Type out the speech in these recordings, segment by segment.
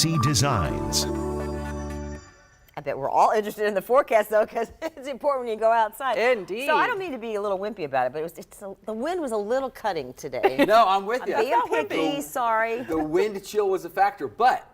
fancy designs. I bet we're all interested in the forecast, though, because it's important when you go outside. Indeed. So I don't mean to be a little wimpy about it, but the wind was a little cutting today. No, I'm with you. Being picky, sorry. The wind chill was a factor, but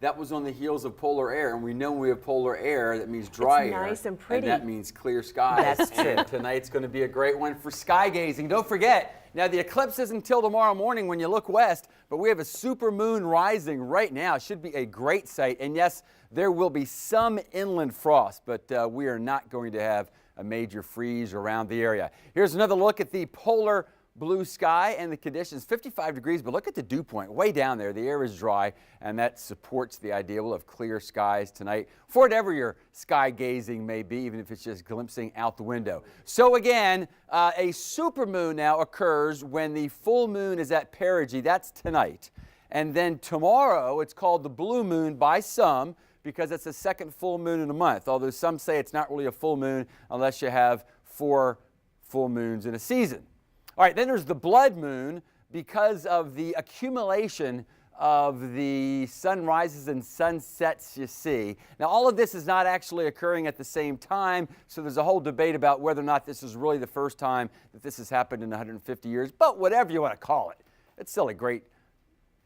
that was on the heels of polar air, and we know when we have polar air, that means dry air. Nice and pretty. And that means clear skies. That's true. And tonight's going to be a great one for sky gazing. Don't forget, now the eclipse isn't until tomorrow morning when you look west, but we have a super moon rising right now. It should be a great sight, and yes, there will be some inland frost, but we are not going to have a major freeze around the area. Here's another look at the polar blue sky and the conditions. 55 degrees, but look at the dew point way down there. The air is dry, and that supports the idea of clear skies tonight for whatever your sky gazing may be, even if it's just glimpsing out the window. So again, a supermoon now occurs when the full moon is at perigee. That's tonight. And then tomorrow, it's called the blue moon by some, because it's the second full moon in a month, although some say it's not really a full moon unless you have 4 full moons in a season. All right, then there's the blood moon because of the accumulation of the sunrises and sunsets you see. Now, all of this is not actually occurring at the same time, so there's a whole debate about whether or not this is really the first time that this has happened in 150 years, but whatever you want to call it, it's still a great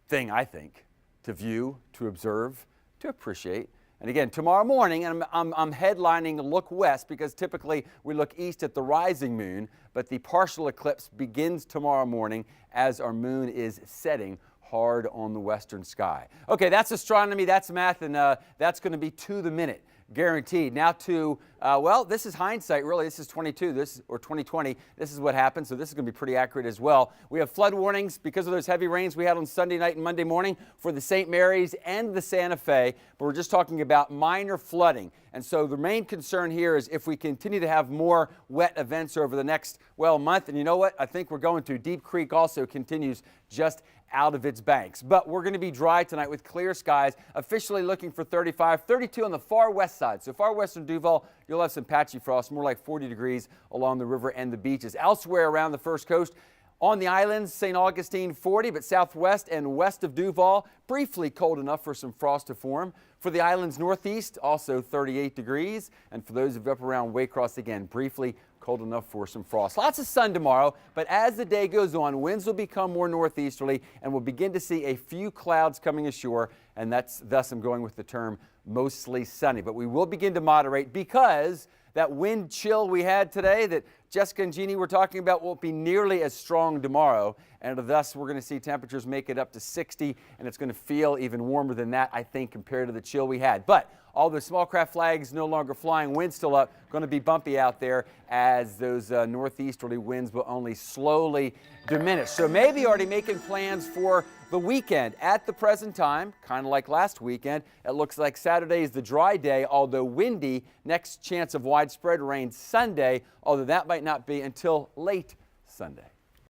thing, I think, to view, to observe, to appreciate. And again, tomorrow morning, and I'm headlining Look West because typically we look east at the rising moon, but the partial eclipse begins tomorrow morning as our moon is setting hard on the western sky. Okay, that's astronomy, that's math, and that's going to be to the minute. Guaranteed. Now to, well, this is hindsight, really. This is 2020. This is what happened, so this is going to be pretty accurate as well. We have flood warnings because of those heavy rains we had on Sunday night and Monday morning for the St. Mary's and the Santa Fe, but we're just talking about minor flooding. And so the main concern here is if we continue to have more wet events over the next, well, month, and you know what? I think we're going to. Deep Creek also continues just out of its banks. But we're going to be dry tonight with clear skies, officially looking for 35, 32 on the far west side. So far western Duval, you'll have some patchy frost, more like 40 degrees along the river and the beaches. Elsewhere around the First Coast, on the islands, St. Augustine 40, but southwest and west of Duval, briefly cold enough for some frost to form. For the islands northeast, also 38 degrees. And for those of you up around Waycross, again, briefly cold enough for some frost. Lots of sun tomorrow, but as the day goes on, winds will become more northeasterly, and we'll begin to see a few clouds coming ashore, and thus I'm going with the term mostly sunny. But we will begin to moderate because that wind chill we had today that Jessica and Jeannie were talking about won't be nearly as strong tomorrow, and thus we're going to see temperatures make it up to 60, and it's going to feel even warmer than that, I think, compared to the chill we had. But all the small craft flags no longer flying, wind still up, going to be bumpy out there as those northeasterly winds will only slowly diminish. So maybe already making plans for the weekend. At the present time, kind of like last weekend, it looks like Saturday is the dry day, although windy. Next chance of widespread rain Sunday, although that might not be until late Sunday.